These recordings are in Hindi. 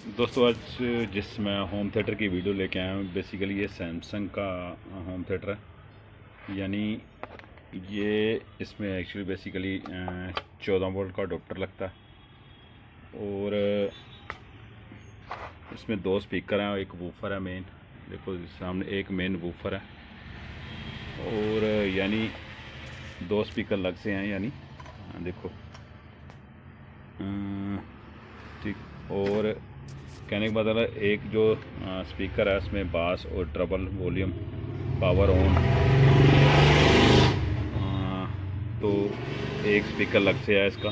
दोस्तों आज जिस मैं होम थिएटर की वीडियो लेके आया हूँ, बेसिकली ये सैमसंग का होम थिएटर है। यानी ये इसमें एक्चुअली बेसिकली 14 वोल्ट का अडोप्टर लगता है और इसमें दो स्पीकर हैं और एक वूफर है मेन। देखो सामने एक मेन वूफर है और यानी दो स्पीकर अलग से हैं। यानी देखो ठीक। और कहने के मतलब एक जो स्पीकर है उसमें बास और ट्रबल वॉल्यूम पावर ऑन, तो एक स्पीकर अलग से है इसका।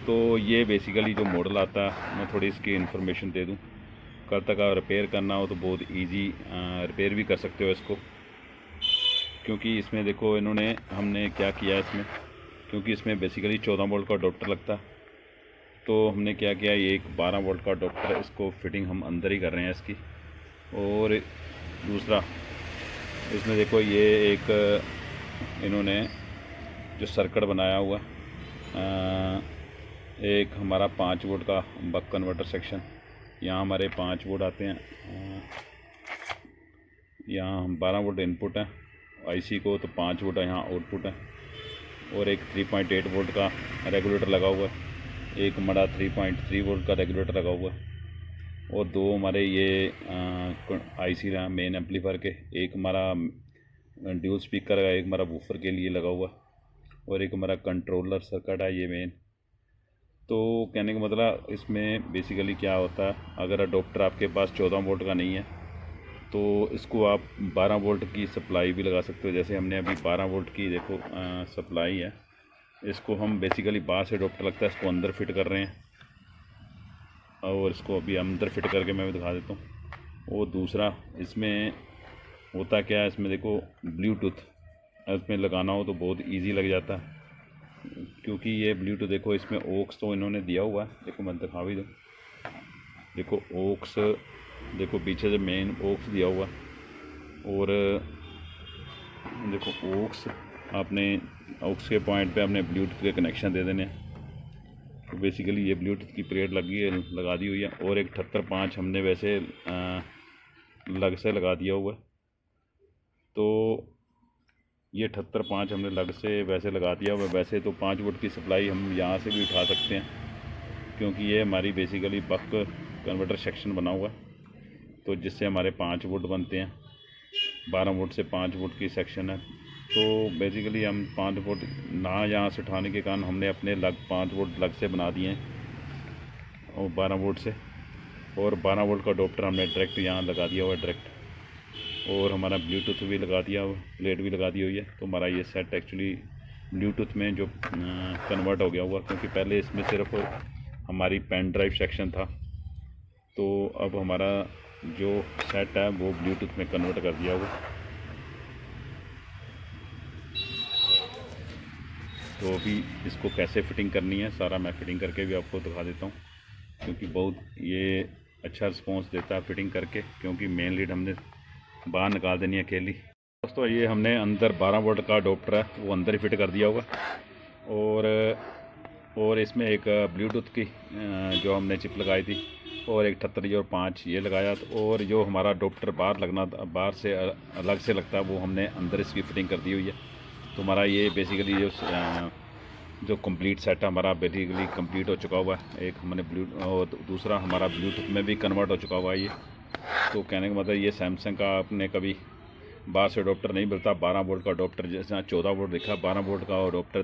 तो ये बेसिकली जो मॉडल आता है, मैं थोड़ी इसकी इन्फॉर्मेशन दे दूं। कल तक आप रिपेयर करना हो तो बहुत इजी रिपेयर भी कर सकते हो इसको, क्योंकि इसमें देखो इन्होंने हमने क्या किया इसमें, क्योंकि इसमें बेसिकली 14 वोल्ट का अडोप्टर लगता है। तो हमने क्या किया, ये एक 12 वोल्ट का अडोप्टर, इसको फिटिंग हम अंदर ही कर रहे हैं इसकी। और दूसरा इसमें देखो ये एक इन्होंने जो सर्किट बनाया हुआ एक हमारा 5 वोल्ट का बक कन्वर्टर सेक्शन। यहाँ हमारे 5 वोल्ट आते हैं, यहाँ 12 वोल्ट इनपुट है आईसी को, तो 5 वोल्ट यहाँ आउटपुट है। और एक 3.8 वोल्ट का रेगुलेटर लगा हुआ है, एक हमारा 3.3 वोल्ट का रेगुलेटर लगा हुआ है। और दो हमारे ये आईसी रहा मेन एम्पलीफायर के, एक हमारा ड्यूल स्पीकर का, एक हमारा वूफर के लिए लगा हुआ, और एक हमारा कंट्रोलर सर्किट है ये मेन। तो कहने का मतलब इसमें बेसिकली क्या होता है, अगर अडोप्टर आपके पास 14 वोल्ट का नहीं है तो इसको आप 12 वोल्ट की सप्लाई भी लगा सकते हो। जैसे हमने अभी 12 वोल्ट की देखो सप्लाई है, इसको हम बेसिकली बाहर से अडोप्टर लगता है इसको अंदर फिट कर रहे हैं, और इसको अभी अंदर फिट करके मैं भी दिखा देता हूँ। और दूसरा इसमें होता क्या है, इसमें देखो ब्लूटूथ इसमें लगाना हो तो बहुत इजी लग जाता है, क्योंकि ये ब्लूटूथ देखो इसमें ओक्स तो इन्होंने दिया हुआ है। देखो मैं दिखा भी दूँ, देखो ओक्स देखो पीछे से मेन ओक्स दिया हुआ है। और देखो ओक्स आपने ओक्स के पॉइंट पे अपने ब्लूटूथ के कनेक्शन दे देने। तो बेसिकली ये ब्लूटूथ की प्लेट लगा दी हुई है, और एक 78.5 हमने वैसे लग से लगा दिया हुआ है। तो ये 78.5 हमने लग से वैसे लगा दिया हुआ है। वैसे तो 5 वोल्ट की सप्लाई हम यहाँ से भी उठा सकते हैं, क्योंकि ये हमारी बेसिकली बक कन्वर्टर सेक्शन बना हुआ है, तो जिससे हमारे 5 वोल्ट बनते हैं। 12 वोल्ट से 5 वोल्ट की सेक्शन है। तो बेसिकली हम 5 वोल्ट ना यहाँ से उठाने के कारण हमने अपने लग 5 वोल्ट लग से बना दिए हैं और 12 वोल्ट से, और 12 वोल्ट का अडोप्टर हमने डायरेक्ट यहाँ लगा दिया हुआ है डायरेक्ट। और हमारा ब्लूटूथ भी लगा दिया हुआ, प्लेट भी लगा दी हुई है। तो हमारा ये सेट एक्चुअली ब्लूटूथ में जो कन्वर्ट हो गया हुआ, क्योंकि पहले इसमें सिर्फ हमारी पेन ड्राइव सेक्शन था। तो अब हमारा जो सेट है वो ब्लूटूथ में कन्वर्ट कर दिया हुआ। तो अभी इसको कैसे फ़िटिंग करनी है सारा मैं फ़िटिंग करके भी आपको दिखा देता हूँ, क्योंकि बहुत ये अच्छा रिस्पॉन्स देता है फ़िटिंग करके, क्योंकि मेन लीड हमने बाहर निकाल देनी है अकेली। दोस्तों ये हमने अंदर 12 वोल्ट का अडोप्टर है वो अंदर ही फिट कर दिया होगा। और इसमें एक ब्लूटूथ की जो हमने चिप लगाई थी, और एक 78.5 ये लगाया। और जो हमारा अडोप्टर बाहर लगना था, बाहर से अलग से लगता है, वो हमने अंदर इसकी फ़िटिंग कर दी हुई है। तो हमारा ये बेसिकली जो कंप्लीट सेट है हमारा बेसिकली कंप्लीट हो चुका हुआ है। एक हमने और दूसरा हमारा ब्लूटूथ में भी कन्वर्ट हो चुका हुआ है ये। तो कहने का मतलब ये सैमसंग का आपने कभी बाहर से अडोप्टर नहीं मिलता 12 वोल्ट का अडोप्टर, जैसे 14 वोल्ट दिखा, 12 वोल्ट का अडोप्टर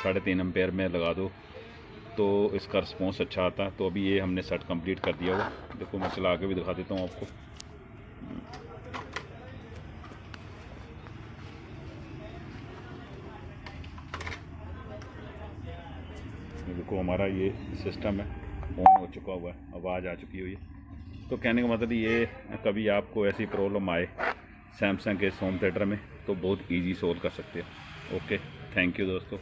3.5 एम्पेयर में लगा दो तो इसका रिस्पॉन्स अच्छा आता है। तो अभी ये हमने सेट कंप्लीट कर दिया हुआ। देखो मैं चला के भी दिखा देता हूँ आपको। देखो हमारा ये सिस्टम है ऑन हो चुका हुआ है, आवाज़ आ चुकी हुई है। तो कहने का मतलब ये कभी आपको ऐसी प्रॉब्लम आए सैमसंग के होम थिएटर में तो बहुत इजी सोल्व कर सकते हो। ओके, थैंक यू दोस्तों।